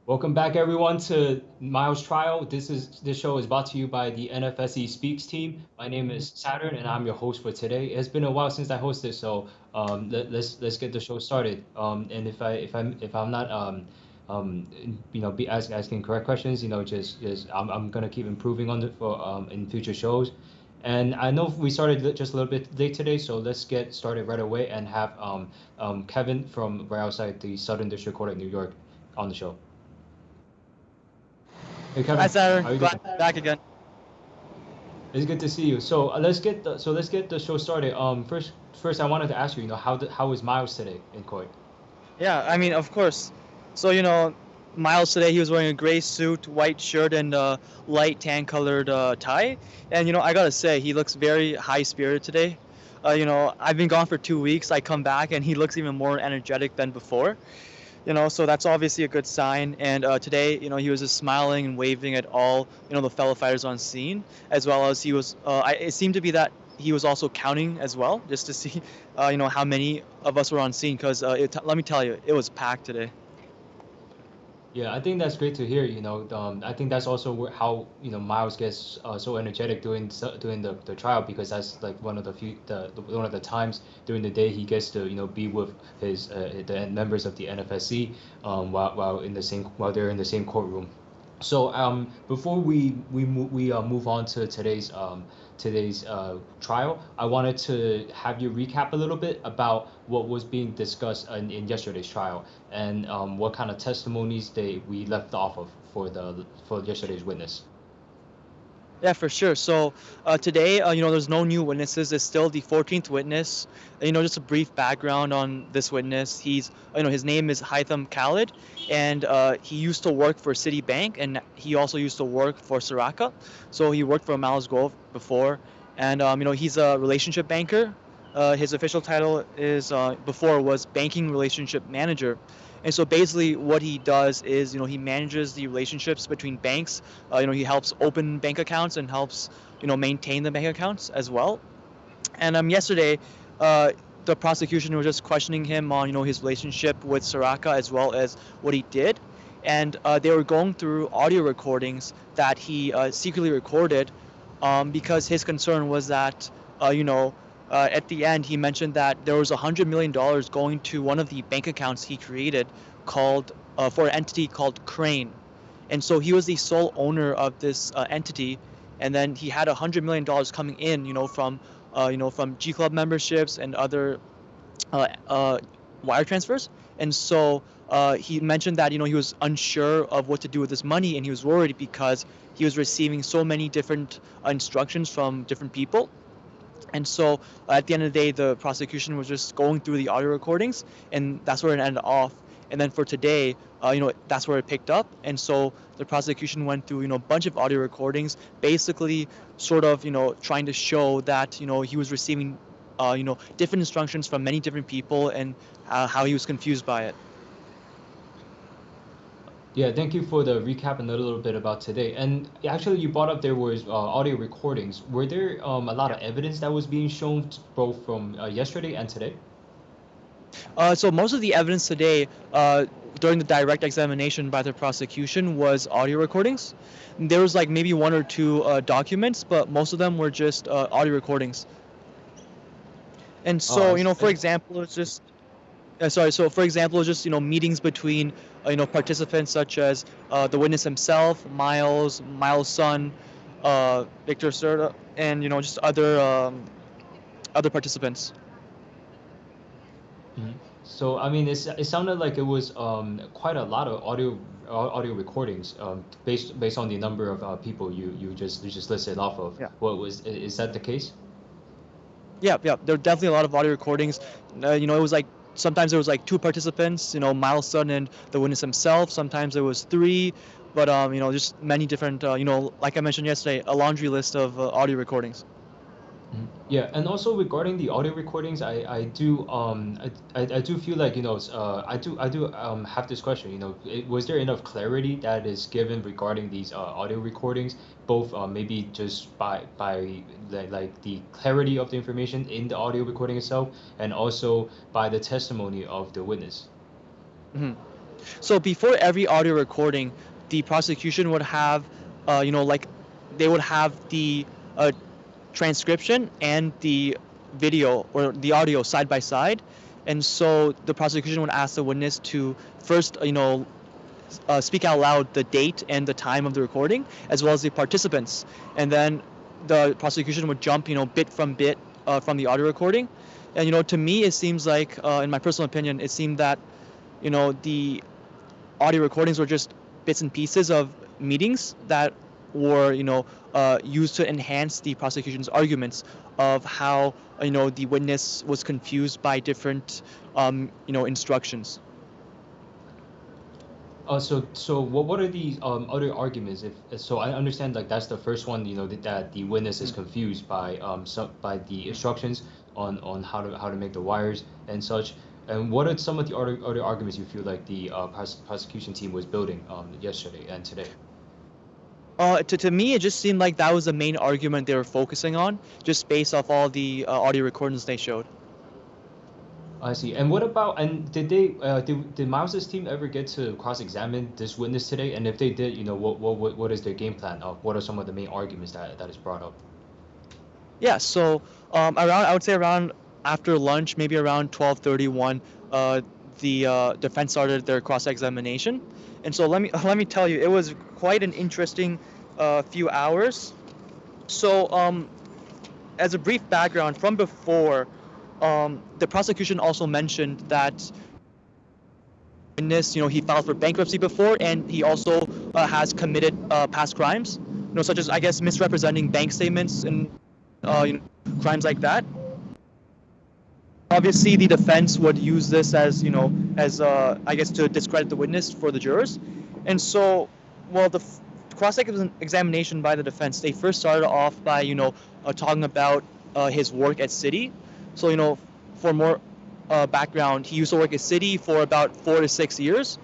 Welcome back, everyone, to Miles Trial. This show is brought to you by the NFSE Speaks team. My name is Saturn, and I'm your host for today. It's been a while since I hosted, so let's get the show started. And if I'm not be asking correct questions, just I'm gonna keep improving on it for in future shows. And I know we started just a little bit late today, so let's get started right away and have Kevin from right outside the Southern District Court of New York on the show. Hey Hi, Kevin, Saturn. how you Glad doing? to be back again. It's good to see you. So let's get the show started. First I wanted to ask you, how is Miles today in court? Yeah, I mean, of course. So, Miles today, he was wearing a gray suit, white shirt, and a light tan-colored tie. And, I gotta say, he looks very high-spirited today. I've been gone for 2 weeks. I come back, and he looks even more energetic than before. So that's obviously a good sign. And today, he was just smiling and waving at all, the fellow fighters on scene, as well as he was. It seemed to be that he was also counting as well, just to see, how many of us were on scene. Because let me tell you, it was packed today. Yeah, I think that's great to hear. I think that's also how Miles gets so energetic during the trial, because that's like one of the few one of the times during the day he gets to be with the members of the NFSC while they're in the same courtroom. So before we move on to today's trial, I wanted to have you recap a little bit about what was being discussed in yesterday's trial, and what kind of testimonies we left off of for yesterday's witness. Yeah, for sure. So today, there's no new witnesses. It's still the 14th witness. Just a brief background on this witness. His name is Haitham Khalid, and he used to work for Citibank, and he also used to work for Saraka. So he worked for Miles Grove before, and he's a relationship banker. His official title is before was banking relationship manager. And so basically what he does is, he manages the relationships between banks. He helps open bank accounts and helps, maintain the bank accounts as well. And yesterday, the prosecution was just questioning him on, his relationship with Saraka as well as what he did. And they were going through audio recordings that he secretly recorded, because his concern was that, at the end, he mentioned that there was $100 million going to one of the bank accounts he created called for an entity called Crane. And so he was the sole owner of this entity. And then he had $100 million coming in, from G Club memberships and other wire transfers. And so he mentioned that, he was unsure of what to do with this money, and he was worried because he was receiving so many different instructions from different people. And so at the end of the day, the prosecution was just going through the audio recordings, and that's where it ended off. And then for today, that's where it picked up. And so the prosecution went through, a bunch of audio recordings, basically sort of, trying to show that, he was receiving, different instructions from many different people, and how he was confused by it. Yeah, thank you for the recap and a little bit about today. And actually, you brought up there was audio recordings. Were there a lot Yeah. of evidence that was being shown both from yesterday and today? So most of the evidence today, during the direct examination by the prosecution, was audio recordings. There was like maybe one or two documents, but most of them were just audio recordings. And so, for example, it's just sorry. So, for example, it's just meetings between participants such as the witness himself, Miles' son, Victor Serta, and just other participants. Mhm. So I mean, it sounded like it was quite a lot of audio recordings based on the number of people you just listed off of. Yeah. Is that the case? Yeah, yeah. There were definitely a lot of audio recordings. It was like sometimes there was like two participants, Miles' son and the witness himself. Sometimes there was three, but just many different. Like I mentioned yesterday, a laundry list of audio recordings. Mhm. Yeah, and also regarding the audio recordings, I do feel like I do have this question. Was there enough clarity that is given regarding these audio recordings, both maybe just by like the clarity of the information in the audio recording itself, and also by the testimony of the witness? Mhm. So before every audio recording, the prosecution would have, like they would have the transcription and the video or the audio side by side. And so the prosecution would ask the witness to first, speak out loud the date and the time of the recording, as well as the participants. And then the prosecution would jump, bit from bit from the audio recording. And, to me, it seems like, in my personal opinion, it seemed that, the audio recordings were just bits and pieces of meetings that were, used to enhance the prosecution's arguments of how, the witness was confused by different, instructions. So what are the other arguments? So I understand like that's the first one, that the witness is confused by by the instructions on how to make the wires and such. And what are some of the other arguments you feel like the prosecution team was building yesterday and today? To me, it just seemed like that was the main argument they were focusing on, just based off all the audio recordings they showed. I see. And what about, and did Miles's team ever get to cross-examine this witness today? And if they did, what is their game plan? What are some of the main arguments that is brought up? Yeah, so I would say around after lunch, maybe around 12:31, the defense started their cross-examination. And so let me tell you, it was quite an interesting few hours. So as a brief background, from before, the prosecution also mentioned that witness, he filed for bankruptcy before, and he also has committed past crimes, such as, I guess, misrepresenting bank statements and crimes like that. Obviously, the defense would use this as, I guess, to discredit the witness for the jurors. And so, well, the cross-examination by the defense, they first started off by, talking about his work at Citi. So, for more background, he used to work at Citi for about 4 to 6 years.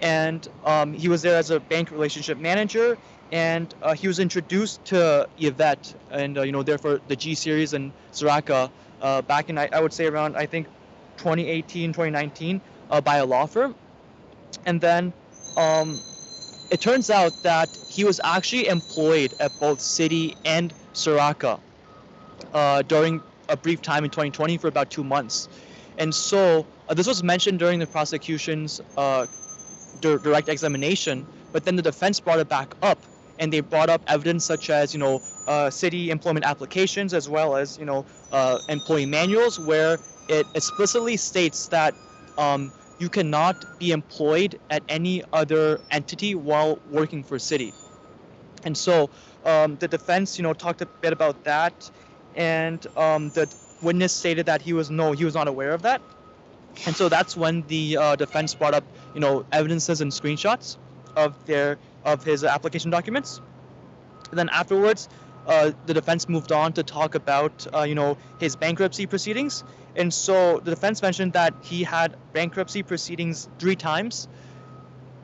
And he was there as a bank relationship manager. And he was introduced to Yvette and, therefore the G series and Soraka back in, I would say around, I think, 2018, 2019 by a law firm. And then it turns out that he was actually employed at both Citi and Soraka during a brief time in 2020 for about 2 months. And so this was mentioned during the prosecution's direct examination, but then the defense brought it back up, and they brought up evidence such as, Citi employment applications, as well as, employee manuals, where it explicitly states that you cannot be employed at any other entity while working for Citi. And so the defense, talked a bit about that, and the witness stated that he was not aware of that. And so that's when the defense brought up, evidences and screenshots of his application documents. And then afterwards, the defense moved on to talk about, his bankruptcy proceedings. And so the defense mentioned that he had bankruptcy proceedings 3 times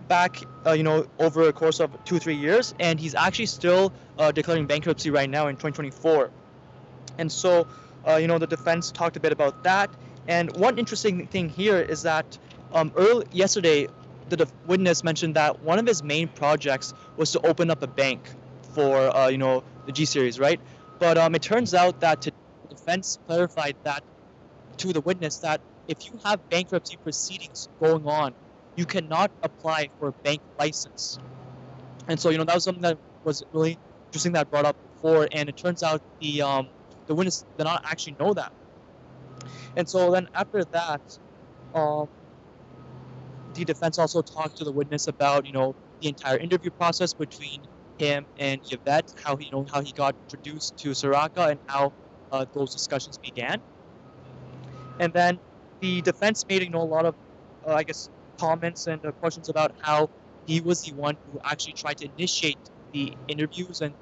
back, over a course of 2-3 years, and he's actually still declaring bankruptcy right now in 2024. And so, the defense talked a bit about that. And one interesting thing here is that yesterday, the witness mentioned that one of his main projects was to open up a bank for, the G series, right? But it turns out that the defense clarified that to the witness that if you have bankruptcy proceedings going on, you cannot apply for a bank license. And so, that was something that was really interesting that I brought up before. And it turns out the witness did not actually know that. And so then after that, the defense also talked to the witness about, the entire interview process between him and Yvette, how he got introduced to Soraka, and how those discussions began. And then the defense made, a lot of, I guess, comments and questions about how he was the one who actually tried to initiate the interviews and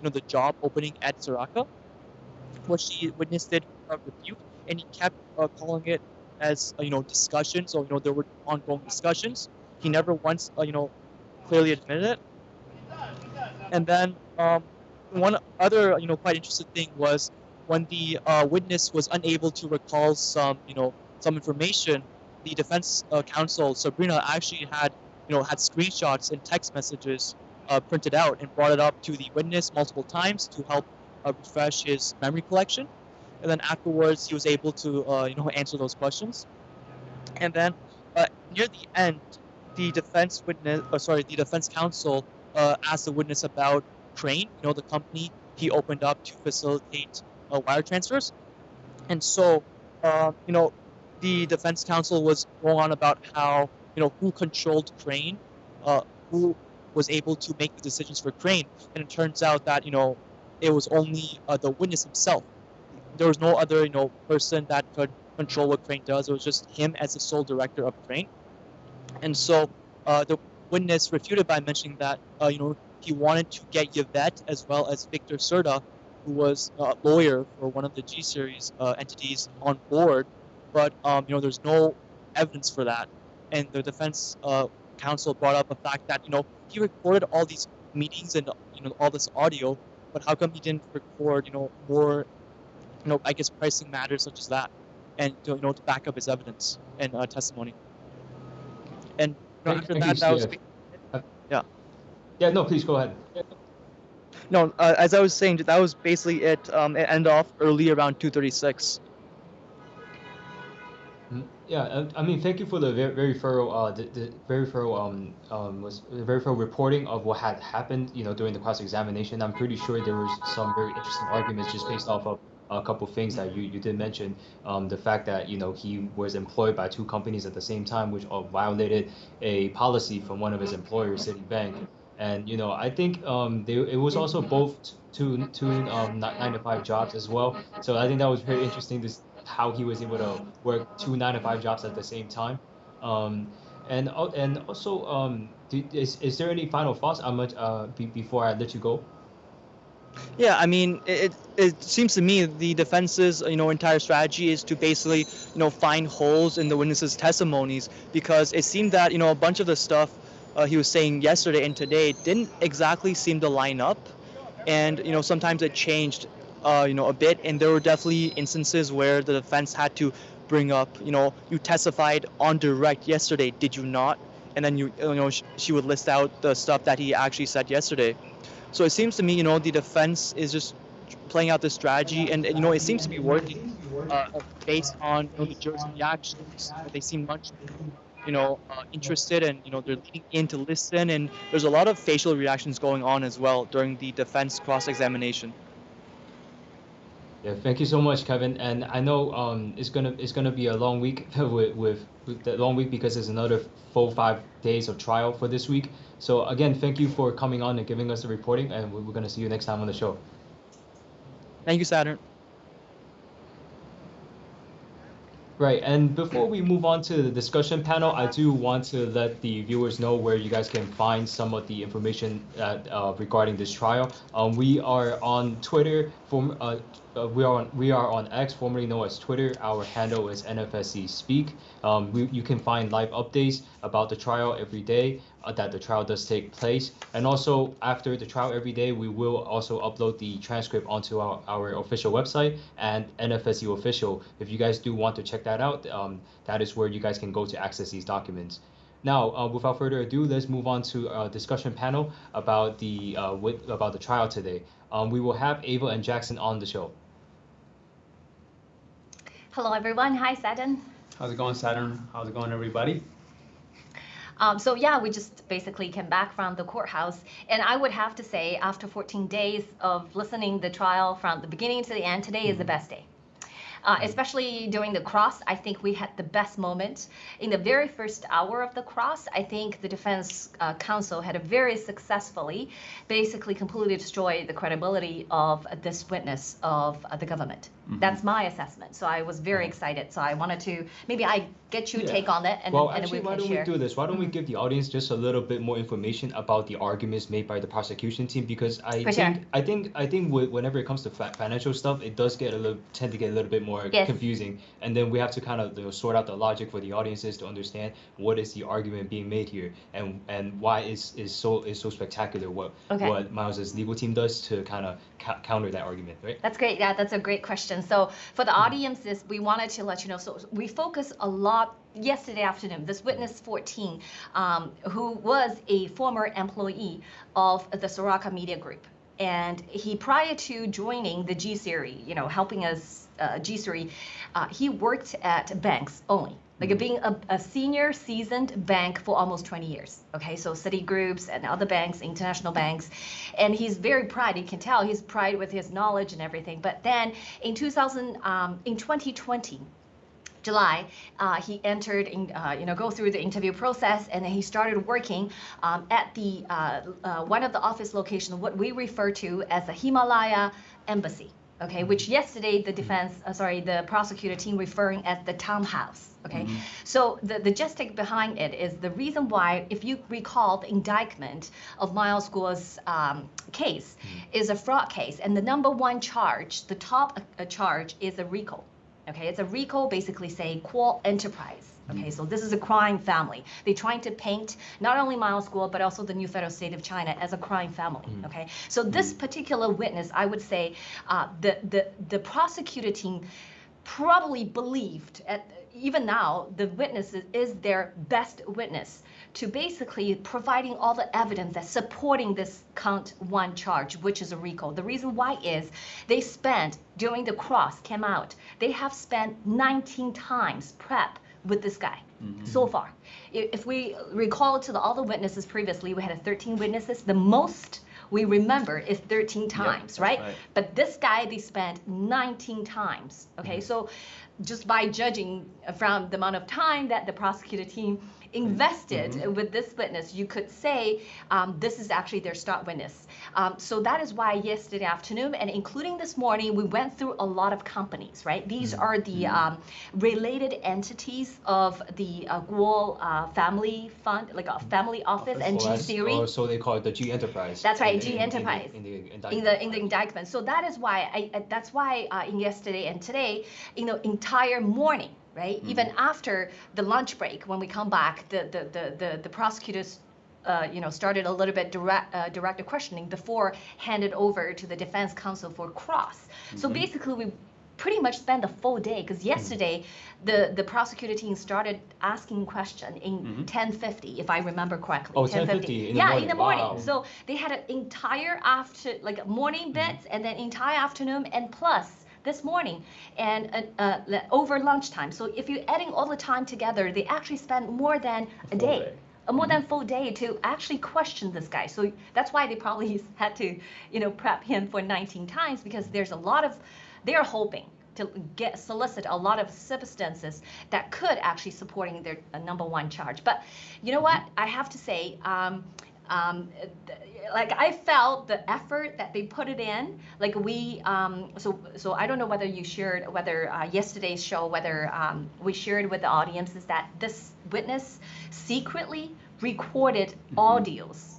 the job opening at Soraka, which the witness did refute, and he kept calling it as discussion. So there were ongoing discussions. He never once clearly admitted it. And then one other quite interesting thing was when the witness was unable to recall some information the defense counsel Sabrina actually had screenshots and text messages printed out and brought it up to the witness multiple times to help refresh his memory collection, and then afterwards he was able to answer those questions. And then near the end, the defense counsel asked the witness about Crane, the company he opened up to facilitate wire transfers. And so, the defense counsel was going on about how, who controlled Crane, who was able to make the decisions for Crane. And it turns out that, it was only the witness himself. There was no other, person that could control what Crane does. It was just him as the sole director of Crane. And so the witness refuted by mentioning that, he wanted to get Yvette as well as Victor Serta, who was a lawyer for one of the G series entities, on board, but there's no evidence for that. And the defense counsel brought up the fact that he recorded all these meetings and all this audio, but how come he didn't record more I guess pricing matters such as that, and to back up his evidence and testimony. And after that, that was yeah. Yeah, no, please go ahead. No, as I was saying, that was basically it. It ended off early around 2:36. Yeah, I mean, thank you for the very thorough, very thorough reporting of what had happened, during the cross-examination. I'm pretty sure there was some very interesting arguments just based off of a couple things that you did mention. The fact that he was employed by two companies at the same time, which violated a policy from one of his employers, Citibank. And I think it was also both two 9-to-5 jobs as well. So I think that was very interesting, how he was able to work two 9-to-5 jobs at the same time. And also, is there any final thoughts before I let you go? Yeah, I mean, it seems to me the defense's entire strategy is to basically find holes in the witnesses' testimonies, because it seemed that a bunch of the stuff he was saying yesterday and today didn't exactly seem to line up, and sometimes it changed a bit, and there were definitely instances where the defense had to bring up you testified on direct yesterday, did you not? And then she would list out the stuff that he actually said yesterday. So it seems to me the defense is just playing out this strategy, and it seems to be working based on the jurors' reactions. They seem much interested, and they're leaning in to listen, and there's a lot of facial reactions going on as well during the defense cross-examination. Yeah, thank you so much, Kevin. And I know it's gonna be a long week with the long week, because there's another full 5 days of trial for this week. So again, thank you for coming on and giving us the reporting, and we're gonna see you next time on the show. Thank you, Saturn. Right, and before we move on to the discussion panel, I do want to let the viewers know where you guys can find some of the information regarding this trial. We are on Twitter. We are on X, formerly known as Twitter. Our handle is NFSC Speak. You can find live updates about the trial every day that the trial does take place. And also after the trial every day, we will also upload the transcript onto our official website and NFSC Official. If you guys do want to check that out, that is where you guys can go to access these documents. Now, without further ado, let's move on to our discussion panel about the trial today. We will have Ava and Jackson on the show. Hello, everyone. Hi, Saturn. How's it going, Saturn? How's it going, everybody? So yeah, we just basically came back from the courthouse, and I would have to say, after 14 days of listening the trial from the beginning to the end, today is the best day. Especially during the cross, I think we had the best moment. In the very first hour of the cross, I think the defense counsel had a very successfully, basically completely destroyed the credibility of this witness of the government. Mm-hmm. That's my assessment. So I was very excited. So I wanted to, maybe I get your take on it, and well, and actually, we why don't share. we do this? Why don't we give the audience just a little bit more information about the arguments made by the prosecution team? Because I think whenever it comes to financial stuff, it does tend to get a little bit more confusing, and then we have to kind of sort out the logic for the audiences to understand what is the argument being made here, and why is so spectacular what Miles's legal team does to kind of counter that argument, right? That's great. Yeah, that's a great question. So for the audiences, we wanted to let you know. So we focus a lot, yesterday afternoon, this witness 14, who was a former employee of the Soraka Media Group. And he, prior to joining the G-Series, helping us G-Series, he worked at banks only. Like being a senior seasoned bank for almost 20 years. Okay, so Citigroups and other banks, international banks. And he's very proud, you can tell he's proud with his knowledge and everything. But then in 2020, July, he entered in, go through the interview process, and then he started working at the one of the office locations, what we refer to as the Himalaya Embassy. Okay, which yesterday the prosecutor team referring as the townhouse. Okay, so the logistic behind it is the reason why, if you recall, the indictment of Miles Guo's case is a fraud case, and the number one charge, the top charge, is a RICO. Okay, it's a RICO, basically saying Kuo enterprise. Okay, so this is a crime family. They're trying to paint not only Miles Guo, but also the new federal state of China as a crime family. Okay, so this particular witness, I would say, the prosecutor team probably believed, even now, the witness is their best witness to basically providing all the evidence that's supporting this count one charge, which is a RICO. The reason why is they spent, during the cross came out, they have spent 19 times prep with this guy so far. If we recall to all the witnesses previously, we had 13 witnesses. The most we remember is 13 times, right? But this guy, they spent 19 times. Okay, so just by judging from the amount of time that the prosecutor team invested with this witness, you could say this is actually their star witness. So that is why yesterday afternoon, and including this morning, we went through a lot of companies, right? These are the related entities of the Guo family fund, like a family office and G-Series. So they call it the G Enterprise. That's right, G Enterprise in the indictment. So that is why in yesterday and today, entire morning, right? Even after the lunch break, when we come back, the prosecutors, started a little bit direct questioning before handed over to the defense counsel for cross. So basically, we pretty much spent the full day, because yesterday the prosecutor team started asking question in 10:50, if I remember correctly. Oh, 10:50 in the morning. Wow. So they had an entire morning bits and then entire afternoon and plus this morning and over lunchtime. So if you're adding all the time together, they actually spent more than a day. More than full day to actually question this guy. So that's why they probably had to, prep him for 19 times, because there's a lot of, they're hoping to solicit a lot of substances that could actually supporting their number one charge. But you know what? I have to say, I felt the effort that they put it in. Like so I don't know whether you shared, whether yesterday's show, whether we shared with the audiences that this witness secretly recorded audios,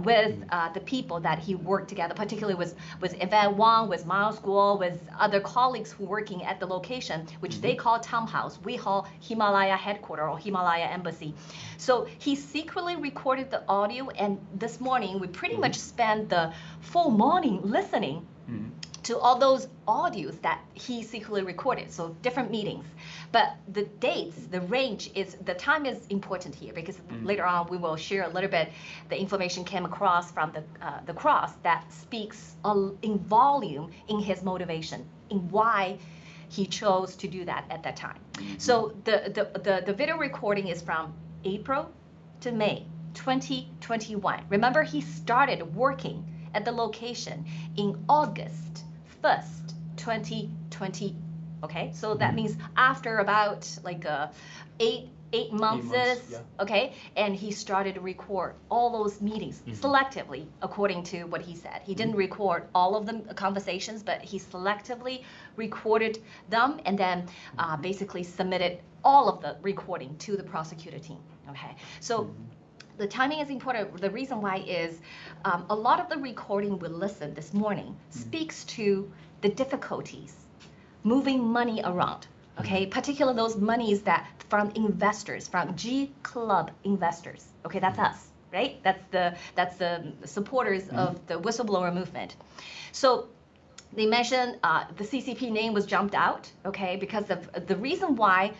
with the people that he worked together, particularly with Yvette Wang, with Miles Guo, with other colleagues who working at the location, which they call townhouse. We call Himalaya headquarters or Himalaya embassy. So he secretly recorded the audio, and this morning we pretty much spent the full morning listening to all those audios that he secretly recorded, so different meetings. But the dates, the range is, the time is important here, because later on we will share a little bit, the information came across from the cross that speaks in volume in his motivation, in why he chose to do that at that time. So the video recording is from April to May 2021. Remember, he started working at the location in August 1st, 2020. Okay, so that means after about eight months, okay, and he started to record all those meetings selectively, according to what he said. He didn't record all of the conversations, but he selectively recorded them and then basically submitted all of the recording to the prosecutor team. Okay, so the timing is important. The reason why is a lot of the recording we listened this morning speaks to the difficulties moving money around, okay? Particularly those monies that from investors, from G Club investors, okay? That's us, right? That's the supporters of the whistleblower movement. So they mentioned the CCP name was jumped out, okay? Because of the reason why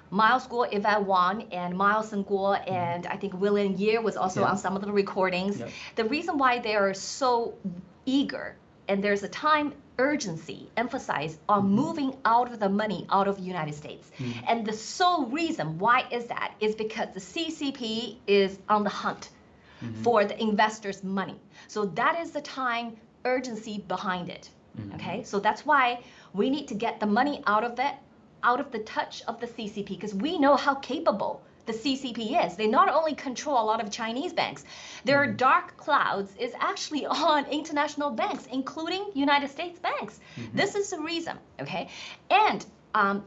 Miles Guo, Yvette Wang, and Miles and Guo, and I think William Ye was also on some of the recordings. The reason why they are so eager, and there's a time urgency emphasized on moving out of the money out of the United States. And the sole reason why is that is because the CCP is on the hunt for the investors' money. So that is the time urgency behind it. Okay, so that's why we need to get the money out of it, out of the touch of the CCP, because we know how capable the CCP is. They not only control a lot of Chinese banks, their dark clouds is actually on international banks, including United States banks. This is the reason, okay? And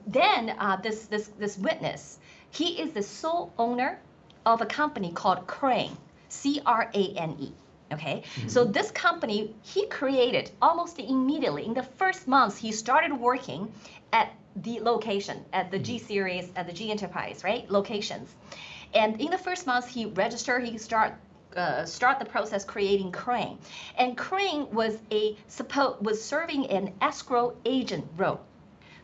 then this witness, he is the sole owner of a company called Crane, C-R-A-N-E. Okay, so this company, he created almost immediately. In the first months, he started working at the location, at the G series, at the G Enterprise, right? Locations. And in the first months, he registered, he start the process creating Crane. And Crane was serving an escrow agent role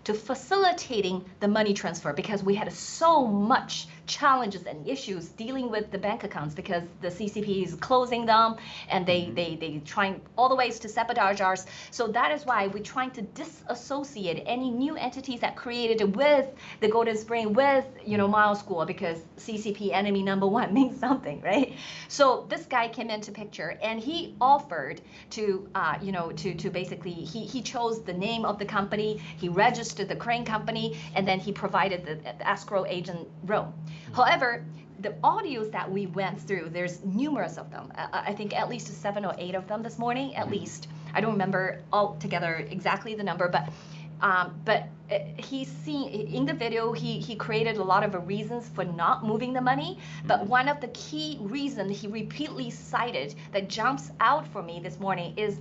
to facilitating the money transfer, because we had so much challenges and issues dealing with the bank accounts because the CCP is closing them, and they trying all the ways to sabotage ours. So that is why we're trying to disassociate any new entities that created with the Golden Spring, with Miles Guo, because CCP enemy number one means something, right? So this guy came into picture, and he offered to to basically he chose the name of the company, he registered the Crane company, and then he provided the escrow agent role. However, the audios that we went through, there's numerous of them. I think at least 7 or 8 of them this morning, at least. I don't remember altogether exactly the number, but he's seen in the video, he created a lot of reasons for not moving the money. But one of the key reasons he repeatedly cited that jumps out for me this morning is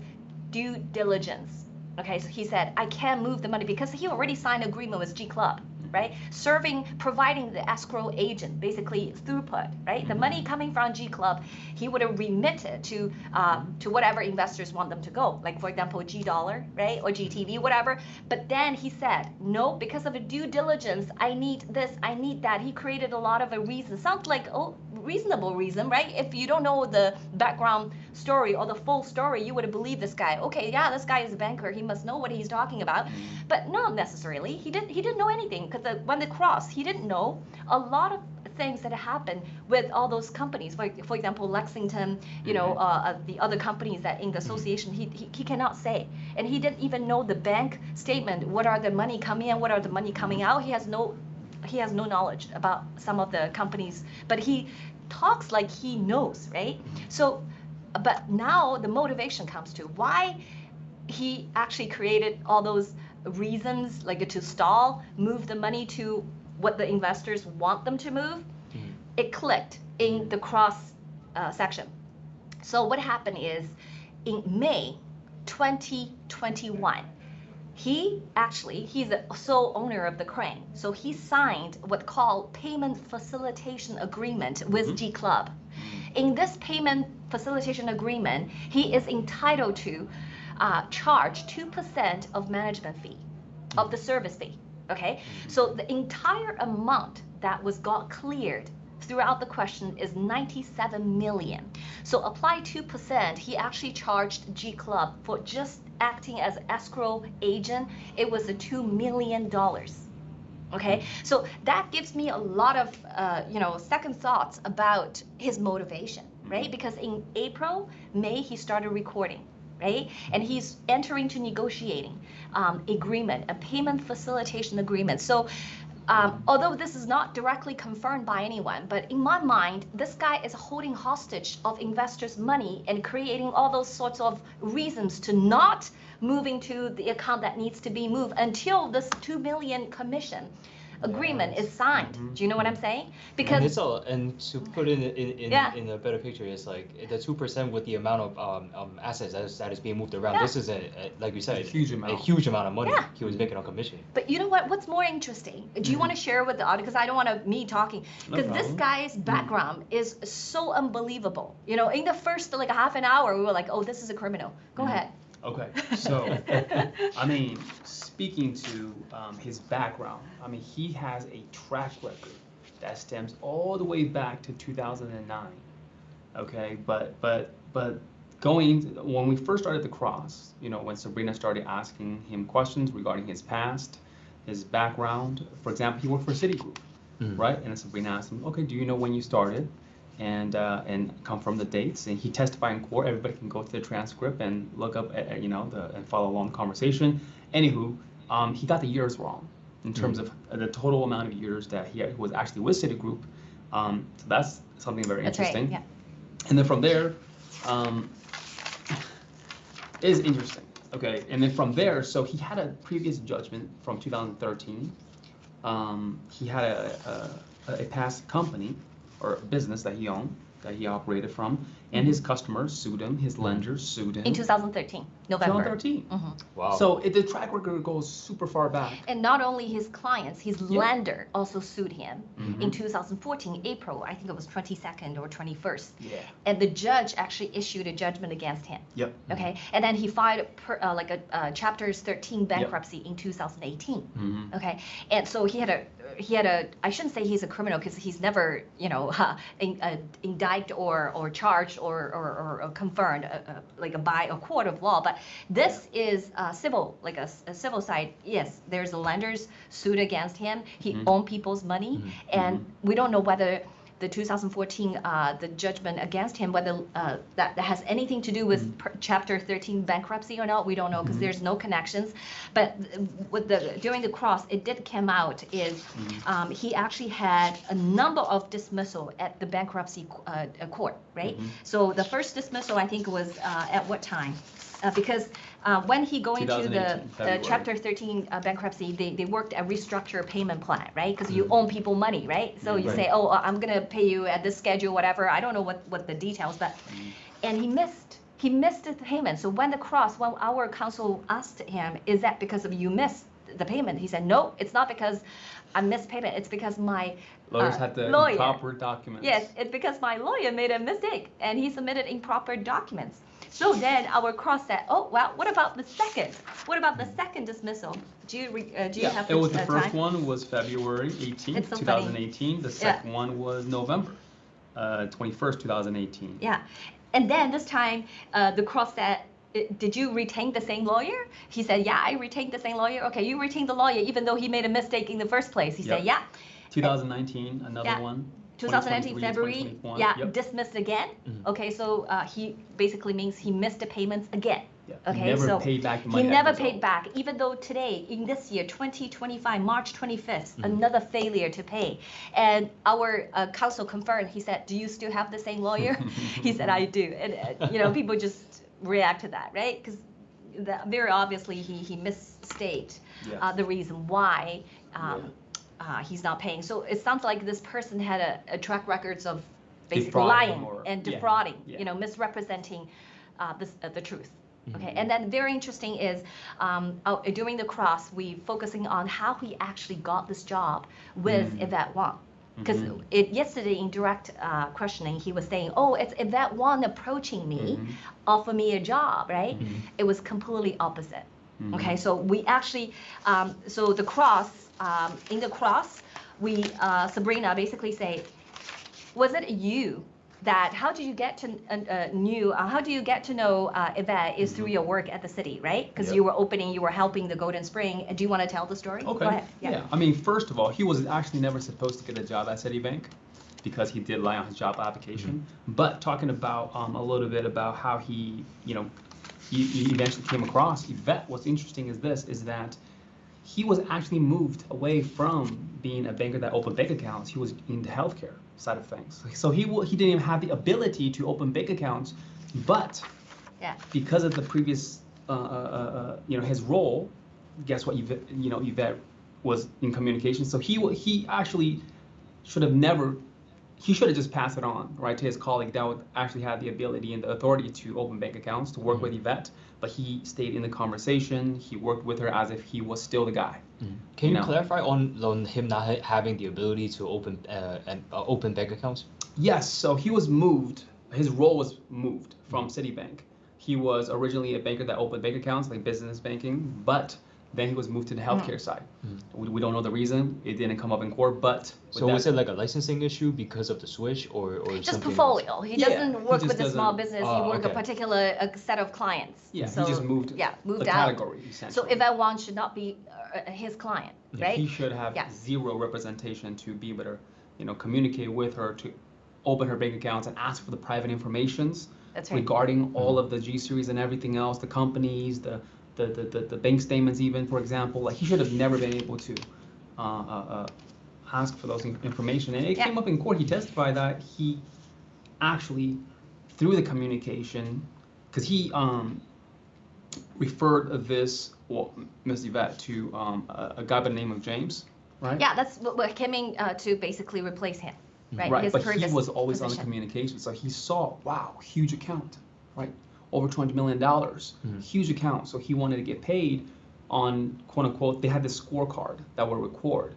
due diligence. Okay, so he said, I can't move the money because he already signed an agreement with G Club, right? Providing the escrow agent, basically throughput, right? The money coming from G Club, he would have remitted to whatever investors want them to go, like for example, G Dollar, right? Or GTV, whatever. But then he said, no, because of a due diligence, I need this, I need that. He created a lot of a reason. Sounds like, reasonable reason, right? If you don't know the background story or the full story, you would have believed this guy. Okay, yeah, this guy is a banker. He must know what he's talking about. But not necessarily. He didn't know anything, because when they crossed, he didn't know a lot of things that happened with all those companies. For example, Lexington, the other companies that in the association, he cannot say. And he didn't even know the bank statement. What are the money coming in? What are the money coming out? He has no knowledge about some of the companies, but he talks like he knows, right? So, but now the motivation comes to why he actually created all those reasons, like to stall, move the money to what the investors want them to move. It clicked in the cross section. So what happened is in May 2021, he's the sole owner of the Crane. So he signed what called payment facilitation agreement with G Club. In this payment facilitation agreement, he is entitled to charge 2% of management fee, of the service fee, okay? So the entire amount that got cleared throughout the question is 97 million. So apply 2%, he actually charged G Club for just acting as escrow agent. It was $2 million. Okay, so that gives me a lot of second thoughts about his motivation, right? Because in May he started recording, right? And he's entering to negotiating agreement, a payment facilitation agreement. So although this is not directly confirmed by anyone, but in my mind, this guy is holding hostage of investors' money and creating all those sorts of reasons to not moving to the account that needs to be moved until this 2 million commission agreement is signed. Do you know what I'm saying? Because and to put it in a better picture, it's like the 2% with the amount of assets that is being moved around. This is like you said, a huge amount of money he was making on commission. But you know what? What's more interesting? Do you want to share with the audience? Because I don't want me talking. Because this guy's background is so unbelievable. In the first like half an hour, we were like, oh, this is a criminal. Go ahead. Okay, so I mean, speaking to his background, I mean, he has a track record that stems all the way back to 2009. Okay, but when we first started the cross, you know, when Sabrina started asking him questions regarding his past, his background. For example, he worked for Citigroup, right? And Sabrina asked him, okay, do you know when you started? And come from the dates, and he testified in court. Everybody can go to the transcript and look up, you know, and follow along the conversation. Anywho, he got the years wrong in terms of the total amount of years that he was actually with Citigroup. So that's something very interesting. Right, yeah. And then from there, it is interesting. Okay, and then from there, so he had a previous judgment from 2013. He had a past company or business that he owned, that he operated from, and his customers sued him, his lenders sued him. In 2013, November. 2013. Wow. So the track record goes super far back. And not only his clients, his lender also sued him in 2014, April, I think it was 22nd or 21st. Yeah. And the judge actually issued a judgment against him. Yep. Okay, and then he filed a Chapters 13 bankruptcy in 2018. Okay, and so he had a I shouldn't say he's a criminal because he's never, you know, indicted or charged or confirmed by a court of law. But this is civil, like a civil side. Yes, there's a lenders sued against him. He owned people's money, and we don't know whether the 2014 the judgment against him, whether that has anything to do with Chapter 13 bankruptcy or not, we don't know because there's no connections. But with during the cross, it did come out is he actually had a number of dismissal at the bankruptcy court, right? So the first dismissal I think was at what time? Because when he go into the Chapter 13 bankruptcy, they worked a restructure payment plan, right? Because you own people money, right? So you say, oh, I'm gonna pay you at this schedule, whatever. I don't know what the details, but and he missed the payment. So when our counsel asked him, is that because of you missed the payment? He said, no, it's not because I missed payment. It's because my lawyers had the lawyer, improper documents. Yes, it's because my lawyer made a mistake and he submitted improper documents. So then our cross said, oh, well, what about the second? What about the second dismissal? Do you have it was the the first time? one was February 18th, 2018. The second one was November 21st, 2018. Yeah. And then this time, the cross said, did you retain the same lawyer? He said, yeah, I retained the same lawyer. Okay, you retained the lawyer even though he made a mistake in the first place. He said, yeah. 2019, another one. 2019 February, dismissed again. Okay, so he basically means he missed the payments again. Yeah. Okay, he never so paid back the money. He never paid back, even though today, in this year, 2025, March 25th, another failure to pay. And our counsel confirmed, he said, do you still have the same lawyer? He said, I do. And, you know, people just react to that, right? Because very obviously he misstated the reason why he's not paying. So it sounds like this person had a track records of basically lying and defrauding, you know, misrepresenting the truth. Okay, and then very interesting is during the cross, we focusing on how he actually got this job with Yvette Wang. Because yesterday in direct questioning, he was saying, oh, it's Yvette Wang approaching me, offer me a job, right? It was completely opposite. Okay, so we actually, so the cross, in the cross, we, Sabrina basically say, was it you that, how did you get to how do you get to know Yvette is through your work at the city, right? Because you were helping the Golden Spring. Do you want to tell the story? Okay. Go ahead. Yeah. I mean, first of all, he was actually never supposed to get a job at Citibank because he did lie on his job application. But talking about a little bit about how he, you know, he eventually came across Yvette, what's interesting is that he was actually moved away from being a banker that opened bank accounts. He was in the healthcare side of things. So he didn't even have the ability to open bank accounts, but because of the previous, you know, his role, guess what, Yvette was in communication. So he actually should have just passed it on, right, to his colleague that would actually have the ability and the authority to open bank accounts, to work with Yvette, but he stayed in the conversation. He worked with her as if he was still the guy. Can you clarify on him not having the ability to open open bank accounts? Yes, so he was moved, his role was moved from Citibank he was originally a banker that opened bank accounts, like business banking, but then he was moved to the healthcare side. We don't know the reason. It didn't come up in court, but so was it like a licensing issue because of the switch, or just something portfolio? else? He doesn't work with a small business. He Oh, works a okay. particular set of clients. Yeah, so, he just moved. moved the out. category essentially. So Yvette Wang should not be his client, right? He should have zero representation to be able to, communicate with her, to open her bank accounts and ask for the private informations. That's right. Regarding all of the G series and everything else, the companies, the bank statements, even, for example, like he should have never been able to ask for those information. And it came up in court. He testified that he actually, through the communication, because he referred this, Ms. Yvette, to a guy by the name of James, right? Yeah, that's what came in to basically replace him, right? Right, His but he previous was always position. on the communication, so he saw, wow, huge account, right? Over $20 million, huge account. So he wanted to get paid on, quote unquote, they had this scorecard that would record,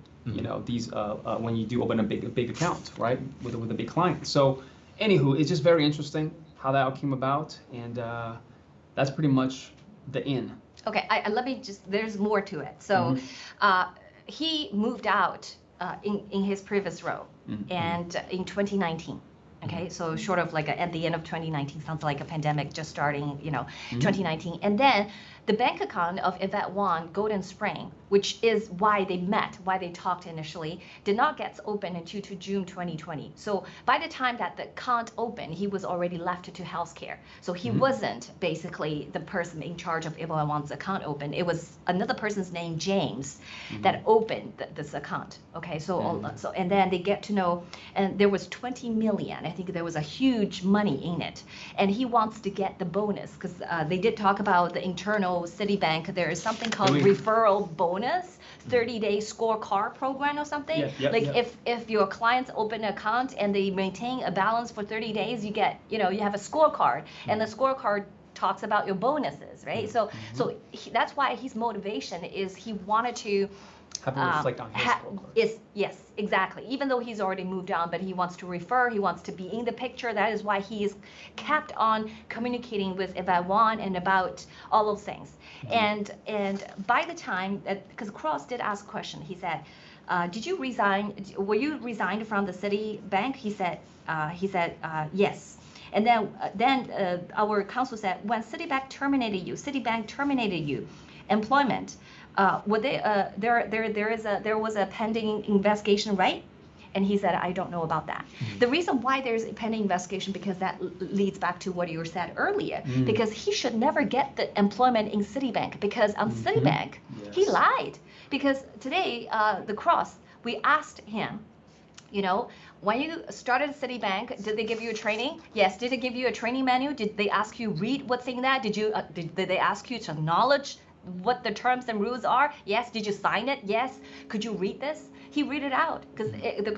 these when you do open a big account, right, with a big client. So, anywho, it's just very interesting how that all came about, and that's pretty much the in. Okay, let me just, there's more to it. So he moved out in his previous role and in 2019. Okay, so sort of like at the end of 2019, sounds like a pandemic just starting, 2019. And then the bank account of Yvette Wang, Golden Spring, which is why they met, why they talked initially, did not get open until to June 2020. So by the time that the account opened, he was already left to healthcare. So he wasn't basically the person in charge of Yvette Wang's account open. It was another person's name, James, that opened this account. Okay, so and then they get to know, and there was 20 million. I think there was a huge money in it, and he wants to get the bonus because they did talk about the internal Citibank. There is something called referral bonus, 30-day scorecard program or something. If your clients open an account and they maintain a balance for 30 days, you get, you have a scorecard, and the scorecard talks about your bonuses, right? So that's why his motivation is he wanted to have to reflect on his scorecard. Yes, exactly. Even though he's already moved on, but he wants to refer, he wants to be in the picture. That is why he is kept on communicating with Yvette Wang and about all those things. And by the time, because Cross did ask a question, he said, did you resign, were you resigned from the Citibank? He said, yes. And then our counsel said, when Citibank terminated you, employment, there was a pending investigation, right? And he said, I don't know about that. The reason why there's a pending investigation, because that leads back to what you said earlier, because he should never get the employment in Citibank, because on Citibank, he lied. Because today, the Cross, we asked him, when you started Citibank, did they give you a training? Yes. Did they give you a training manual? Did they ask you read what's in that? Did they ask you to acknowledge what the terms and rules are? Yes. Did you sign it? Yes. Could you read this? He read it out because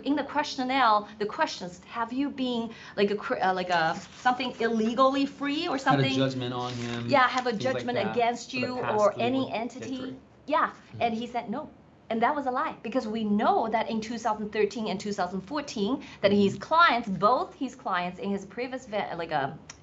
in the questionnaire, the questions: have you been like a something illegally free or something? Had a judgment on him. Yeah, have a judgment against you or any entity. History. Yeah, and he said no. And that was a lie, because we know that in 2013 and 2014 that his clients, both his clients in his previous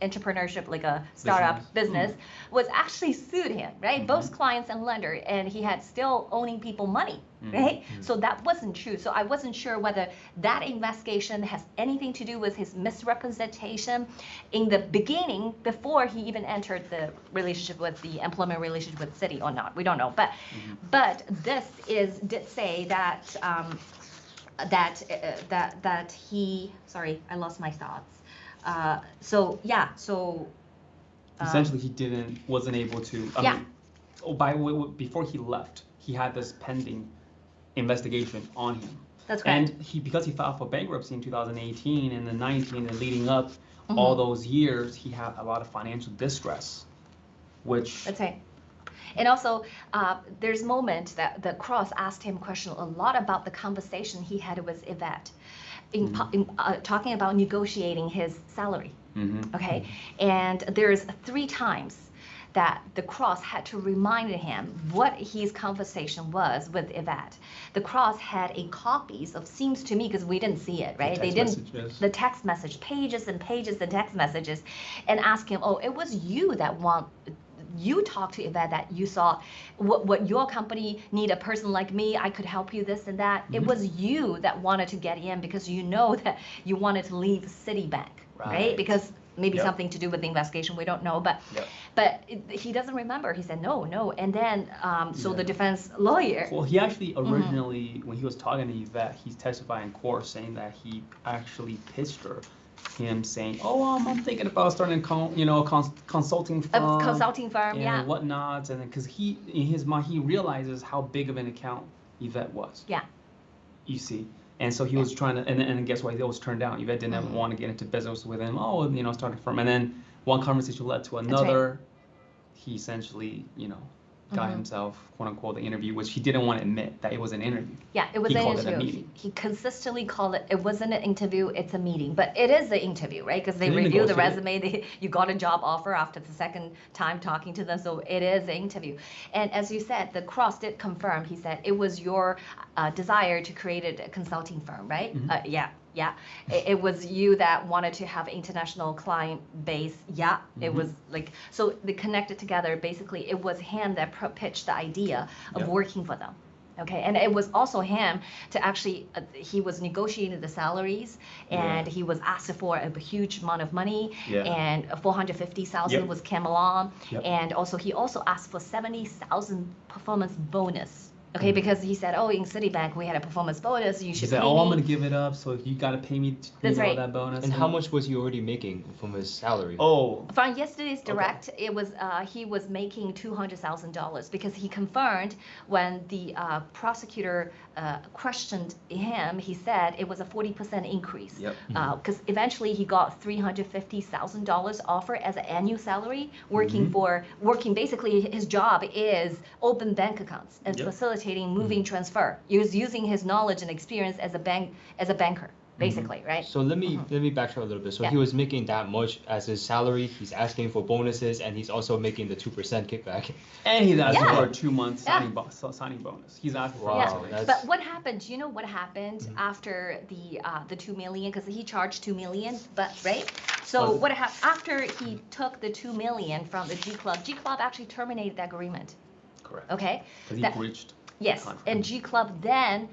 entrepreneurship, like a startup business, was actually sued him, right? Both clients and lender, and he had still owning people money, right? So that wasn't true. So I wasn't sure whether that investigation has anything to do with his misrepresentation in the beginning before he even entered the relationship with the employment relationship with Citi or not. We don't know, but this did say that that he, sorry, I lost my thoughts. Essentially, he wasn't able to. Before he left, he had this pending investigation on him. That's correct. And because he filed for bankruptcy in 2018 and then 19 and leading up all those years, he had a lot of financial distress, which. That's right. And also, there's a moment that the Cross asked him a question a lot about the conversation he had with Yvette, talking about negotiating his salary. Okay, and there's 3 times that the Cross had to remind him what his conversation was with Yvette. The Cross had a copies of, seems to me, because we didn't see it, right? They didn't, messages. the text message, pages and pages and text messages, and ask him, oh, it was you that you talked to Yvette that you saw what your company need a person like me, I could help you this and that. It was you that wanted to get in because you know that you wanted to leave Citibank, right? Because maybe something to do with the investigation, we don't know, but he doesn't remember. He said no, and then so the defense lawyer. Well, he actually originally, when he was talking to Yvette, he testified in court saying that he actually pitched her. Him saying, "Oh, I'm thinking about starting a consulting firm, and whatnot," and because he, in his mind, he realizes how big of an account Yvette was. Yeah. You see, and so he was trying to, and guess what? He was turned down. Yvette didn't want to get into business with him. Oh, start a firm, and then one conversation led to another. Right. He essentially, got himself, quote unquote, the interview, which he didn't want to admit that it was an interview. Yeah, it was an interview. He consistently called it wasn't an interview, it's a meeting. But it is an interview, right? Because they review the resume, you got a job offer after the second time talking to them, so it is an interview. And as you said, the Cross did confirm, he said, it was your desire to create a consulting firm, right? Yeah, it was you that wanted to have international client base. Yeah, it was like, so they connected together. Basically, it was him that pitched the idea of working for them. Okay, and it was also him to actually, he was negotiating the salaries, and he was asked for a huge amount of money, and 450,000 was came along, and also he also asked for 70,000 performance bonus. Okay, because he said, oh, in Citibank we had a performance bonus. You should. He said, pay oh, me. I'm gonna give it up, so you gotta pay me that bonus. And how much was he already making from his salary? Oh. From yesterday's direct, it was he was making $200,000 because he confirmed when the prosecutor questioned him. He said it was a 40% increase. Because eventually he got $350,000 offer as an annual salary, working basically his job is open bank accounts and facilitating moving transfer. He was using his knowledge and experience as a banker, basically, right? So let me backtrack a little bit. So he was making that much as his salary. He's asking for bonuses, and he's also making the 2% kickback. And he's asking for a 2-month signing bonus. He's asking for But what happened? Do you know what happened after the $2 million? Because he charged $2 million, but right. So what happened after he took the $2 million from the G Club? G Club actually terminated that agreement. Correct. Okay. Because he breached. Yes, and G Club then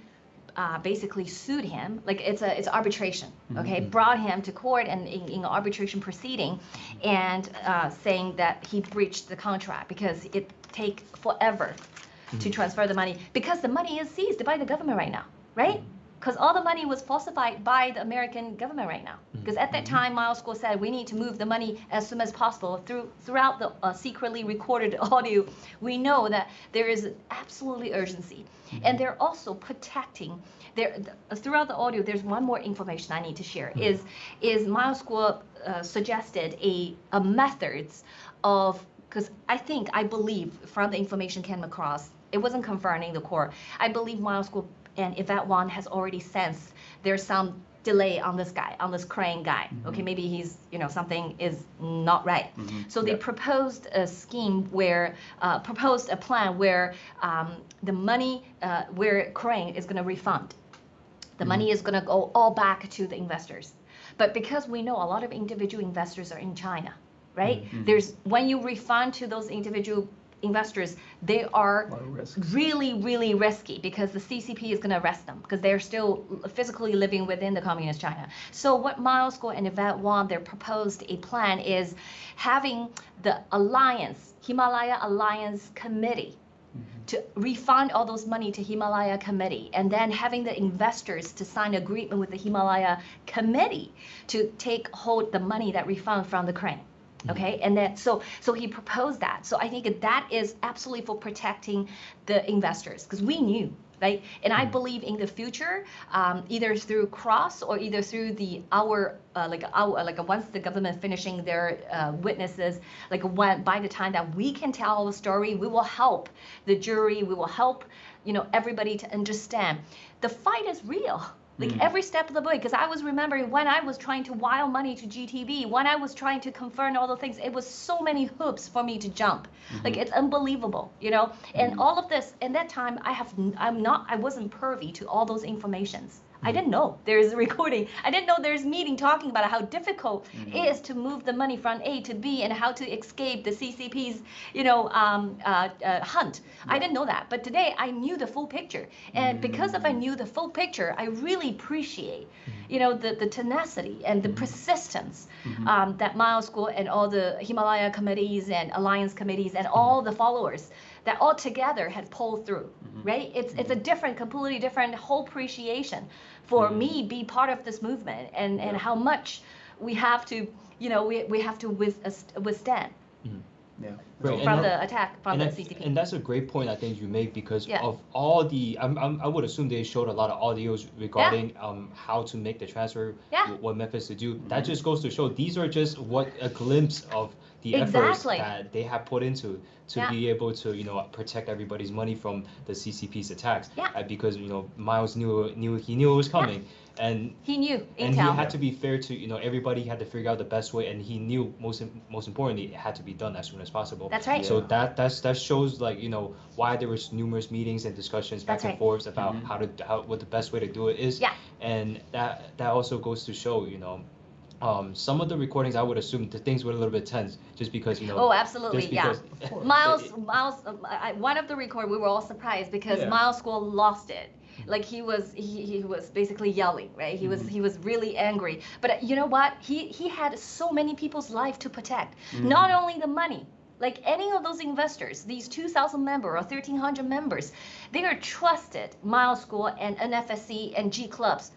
basically sued him, like it's arbitration, okay, brought him to court and in arbitration proceeding, and saying that he breached the contract because it take forever to transfer the money, because the money is seized by the government right now, right? Because all the money was falsified by the American government right now. Because at that time, Miles School said we need to move the money as soon as possible. Throughout the secretly recorded audio, we know that there is absolutely urgency. And they're also protecting. Throughout the audio, there's one more information I need to share. Is Miles School suggested a methods of, because I believe from the information came across, it wasn't confirming the court. I believe Miles School and Yvette Wong has already sensed there's some delay on this guy, on this Crane guy. Okay, maybe he's, something is not right. So they proposed a scheme where, proposed a plan where the money, where Crane is going to refund. The money is going to go all back to the investors. But because we know a lot of individual investors are in China, right? When you refund to those individual investors, they are really, really risky because the CCP is going to arrest them because they're still physically living within the communist China. So what Miles School and Yvette Wong, they proposed a plan is having the alliance, Himalaya Alliance Committee, to refund all those money to Himalaya Committee, and then having the investors to sign an agreement with the Himalaya Committee to hold the money that refund from the Crane. Okay, and then so he proposed that. So I think that is absolutely for protecting the investors, because we knew, right? And I believe in the future, either through Cross or either through once the government finishing their witnesses, by the time that we can tell our story, we will help the jury, we will help everybody to understand the fight is real. Like every step of the way, because I was remembering when I was trying to wire money to GTV, when I was trying to confirm all the things, it was so many hoops for me to jump. Like it's unbelievable, you know. And all of this, in that time, I wasn't privy to all those informations. I didn't know there's a recording. I didn't know there's meeting talking about how difficult it is to move the money from A to B and how to escape the CCP's, you know, hunt. I didn't know that. But today I knew the full picture. And because of I knew the full picture, I really appreciate, you know, the tenacity and the persistence that Miles School and all the Himalaya committees and alliance committees and all the followers that all together had pulled through, right? It's a different, completely different whole appreciation for me be part of this movement and how much we have to, you know, we have to withstand. Yeah. Right. From the attack from the that, CCP. and that's a great point I think you make because of all the I would assume they showed a lot of audios regarding how to make the transfer, what methods to do. That just goes to show these are just a glimpse of the efforts that they have put into to be able to, you know, protect everybody's money from the CCP's attacks. Because, you know, Miles knew it was coming. And he knew and he had to be fair to, you know, everybody had to figure out the best way, and he knew most importantly it had to be done as soon as possible. That's right. So that shows, like, you know, why there was numerous meetings and discussions back and forth about what the best way to do it is. And that also goes to show, you know, some of the recordings I would assume the things were a little bit tense just because, you know. Oh, absolutely, Miles, one of the record we were all surprised because Miles School lost it. Like he was basically yelling, right? He was really angry. But you know what? He had so many people's life to protect. Not only the money. Like any of those investors, these 2,000 members or 1,300 members, they are trusted Miles School and NFSC and G clubs.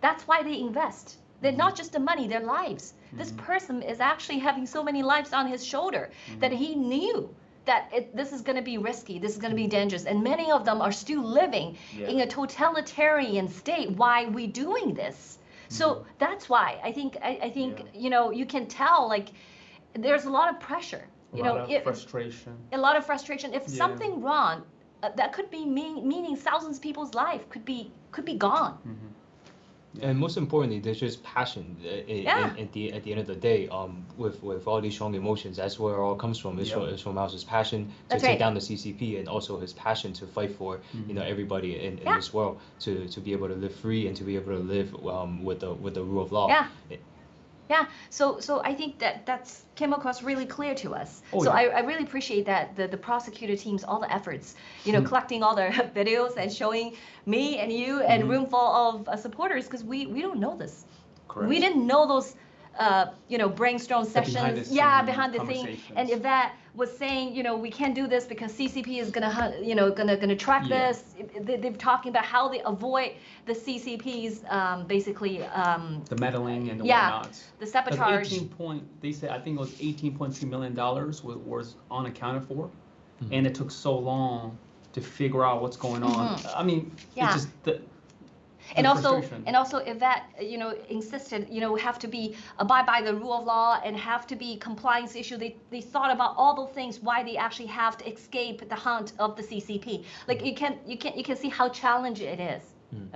That's why they invest. They're not just the money, their lives. This person is actually having so many lives on his shoulder that he knew that this is going to be risky, this is going to be dangerous, and many of them are still living in a totalitarian state. Why are we doing this? So that's why I think you know, you can tell, like, there's a lot of pressure. A lot of frustration. If something wrong, that could be meaning thousands of people's life could be gone. And most importantly, there's just passion at the end of the day. With all these strong emotions, that's where it all comes from. It's from Miles' passion to take down the CCP, and also his passion to fight for you know, everybody in this world to be able to live free and to be able to live with the rule of law. So I think that's came across really clear to us. I really appreciate that the prosecutor teams, all the efforts, you know, collecting all the videos and showing me and you and room full of supporters, because we don't know this. Correct. We didn't know those you know, brainstorm sessions. Behind the scene. And Yvette was saying, you know, we can't do this because CCP is gonna track this. They're talking about how they avoid the CCP's basically the meddling and the whatnots. The sabotage. They said, I think it was $18.2 million was unaccounted for, and it took so long to figure out what's going on. I mean, it's just and also Yvette, you know, insisted, you know, have to be abide by the rule of law and have to be compliance issue. They thought about all those things why they actually have to escape the hunt of the CCP. Like you can see how challenging it is.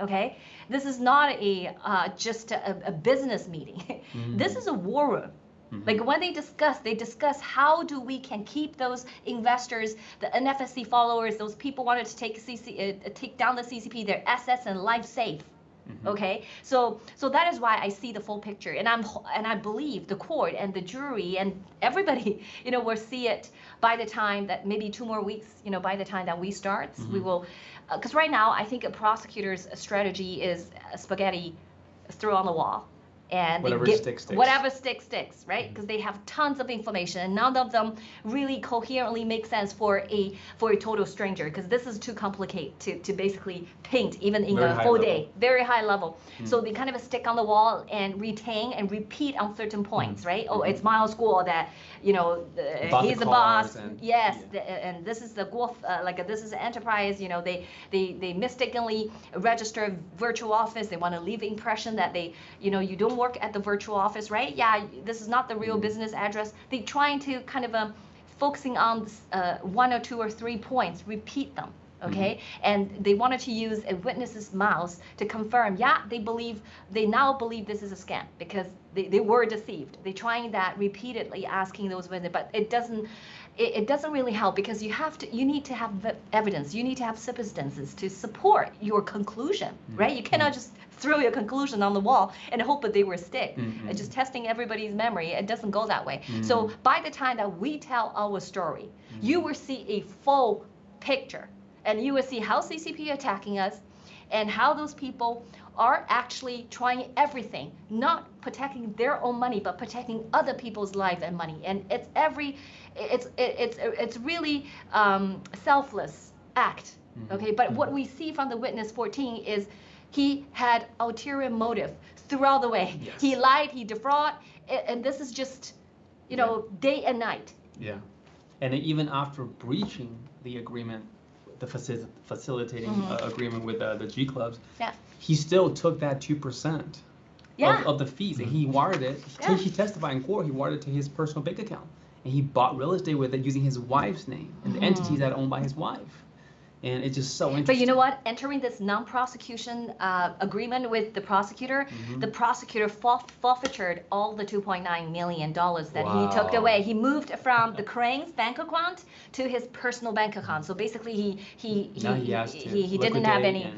Okay, this is not just a business meeting. This is a war room. Like when they discuss how we can keep those investors, the NFSC followers, those people wanted to take down the CCP, their assets and life safe. Okay, so that is why I see the full picture, and I believe the court and the jury and everybody, you know, will see it by the time that maybe 2 more weeks, you know, by the time that we start, we will, because right now I think a prosecutor's strategy is spaghetti throw on the wall. And whatever sticks, right? Because they have tons of information, and none of them really coherently make sense for a total stranger. Because this is too complicated to basically paint, even in a full day, very high level. So they kind of stick on the wall and retain and repeat on certain points, right? Oh, it's Miles School that, you know, he's the boss. And this is the this is an enterprise. You know, they mistakenly register virtual office. They want to leave the impression that you know, you don't work at the virtual office, right? Yeah, this is not the real business address. They're trying to kind of focusing on 1 or 2 or 3 points, repeat them okay? And they wanted to use a witness's mouth to confirm, yeah, they now believe this is a scam because they were deceived. They're trying that repeatedly, asking those witnesses, but it doesn't really help because you need to have evidence, you need to have substances to support your conclusion, right? You cannot just throw your conclusion on the wall and hope that they will stick. Just testing everybody's memory, it doesn't go that way. So by the time that we tell our story, you will see a full picture, and you will see how CCP are attacking us and how those people are actually trying everything, not protecting their own money, but protecting other people's life and money. And it's really selfless act, okay? But what we see from the witness 14 is he had ulterior motive throughout the way. Yes. He lied, he defrauded, and this is just, day and night. Yeah. And even after breaching the agreement, the facilitating agreement with the G clubs, he still took that 2% of the fees, and he wired it. He testified in court. He wired it to his personal bank account, and he bought real estate with it using his wife's name and the entities that are owned by his wife. And it's just so interesting. But you know what? Entering this non-prosecution agreement with the prosecutor forfeited all the $2.9 million that he took away. He moved from the Crane's bank account to his personal bank account. So basically, he didn't have any.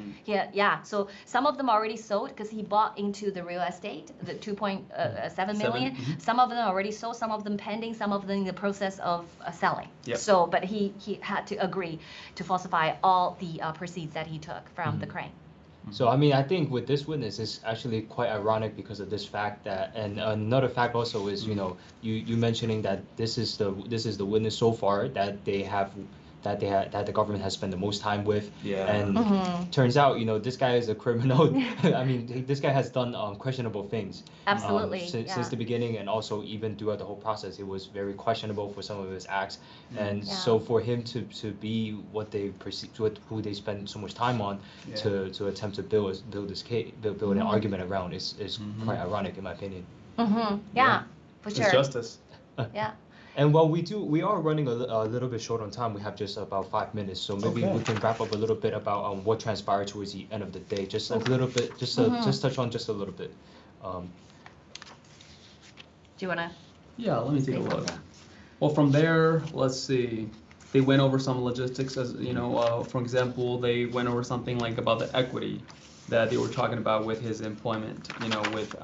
So some of them already sold because he bought into the real estate, the 2.7 million. Some of them already sold, some of them pending, some of them in the process of selling. So, but he had to agree to falsify all the proceeds that he took from the Crane. So I mean, I think with this witness, it's actually quite ironic because of this fact that, and another fact also is, you mentioning that this is the witness so far that the government has spent the most time with. And turns out, this guy is a criminal. I mean, this guy has done questionable things. Absolutely. Since the beginning, and also even throughout the whole process, it was very questionable for some of his acts. And so for him to be what they perceive, who they spend so much time on, to attempt to build this case, build an argument around is quite ironic in my opinion. For sure. It's justice. And while we are running a little bit short on time, we have just about 5 minutes, so maybe we can wrap up a little bit about what transpired towards the end of the day, just a little bit, just touch on just a little bit. Do you wanna? Yeah, let me take a look. Well, from there, let's see. They went over some logistics, as for example, they went over something like about the equity that they were talking about with his employment, with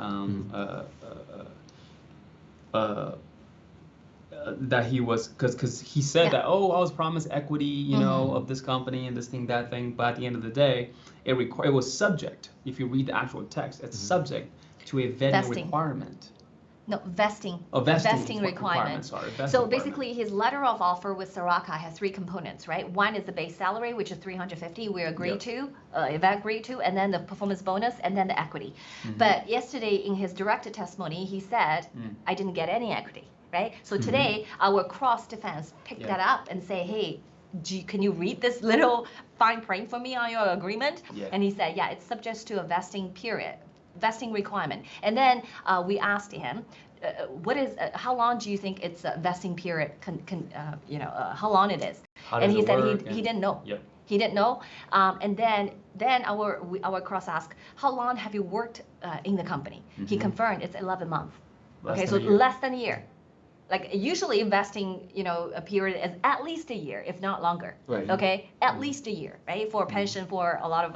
that he was, because he said that, I was promised equity, of this company and this thing, that thing, but at the end of the day, it was subject, if you read the actual text, it's subject to a vetting requirement. No, vesting. Vesting requirement. So basically, his letter of offer with Soraka has 3 components, right? One is the base salary, which is $350. We agreed to, Yvette agreed to, and then the performance bonus, and then the equity. But yesterday, in his directed testimony, he said, I didn't get any equity, right? So today, our cross defense picked that up and say, hey, can you read this little fine print for me on your agreement? And he said, it's subject to a vesting requirement. And then we asked him, how long do you think it's a vesting period? How long it is? And he said he didn't know. He didn't know. And then our cross asked, how long have you worked in the company? He confirmed it's 11 months. Less than a year. Like usually investing, a period is at least a year, if not longer. Right. Okay, at least a year, right? For pension, for a lot of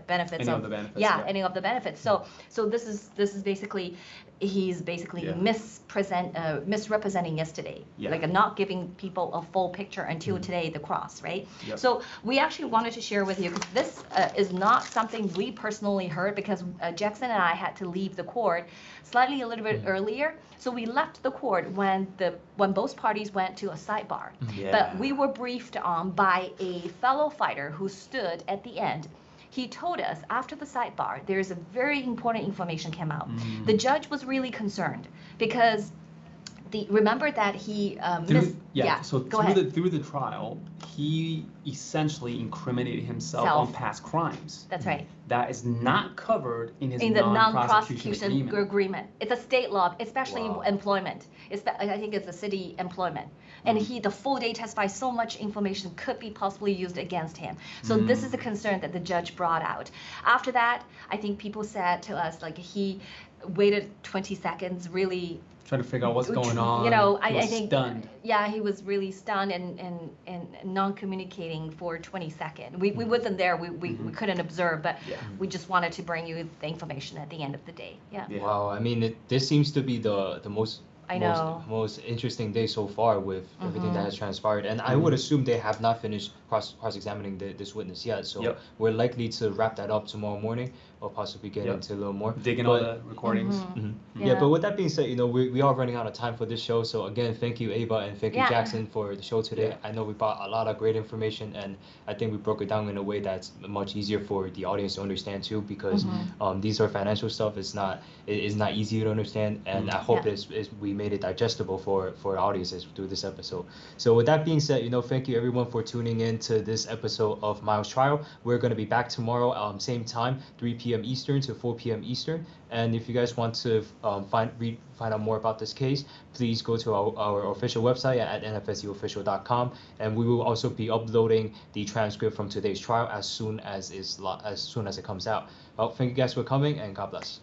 benefits. Any of the benefits. Any of the benefits. So this is basically, he's basically misrepresenting yesterday, like not giving people a full picture until today, the cross, right? So we actually wanted to share with you, because this is not something we personally heard, because Jackson and I had to leave the court slightly a little bit earlier. So we left the court when both parties went to a sidebar. But we were briefed on by a fellow fighter who stood at the end. He told us after the sidebar, there's a very important information came out. The judge was really concerned because remember that he through the trial, he essentially incriminated himself Self. on past crimes. That's right. That is not covered in his In the non-prosecution agreement. agreement. It's a state law, especially Wow. employment. I think it's a city employment. And Mm-hmm. the full day testified, so much information could be possibly used against him. So this is a concern that the judge brought out. After that, I think people said to us, like, he waited 20 seconds, really Trying to figure out what's going on. You know, He I was think, stunned. yeah, he was really stunned and non-communicating for 20 seconds. We wasn't there, we couldn't observe, but Yeah. we just wanted to bring you the information at the end of the day. Yeah. Yeah. Wow, I mean, this seems to be the I know. most interesting day so far with everything that has transpired. And I Mm-hmm. would assume they have not finished cross-examining this witness yet. So Yep. we're likely to wrap that up tomorrow morning or possibly get Yep. into a little more. Digging all But- the recordings. Mhm. Yeah. Yeah, but with that being said, we are running out of time for this show. So again, thank you, Ava, and thank you, Yeah. Jackson, for the show today. Yeah. I know we brought a lot of great information, and I think we broke it down in a way that's much easier for the audience to understand too, because these are financial stuff. It's not easy to understand, and I hope Yeah. we made it digestible for audiences through this episode. So with that being said, thank you everyone for tuning in to this episode of Miles Trial. We're going to be back tomorrow, same time, 3 p.m. Eastern to 4 p.m. Eastern. And if you guys want to find out more about this case, please go to our official website at nfscofficial.com, and we will also be uploading the transcript from today's trial as soon as it comes out. Well, thank you guys for coming, and God bless.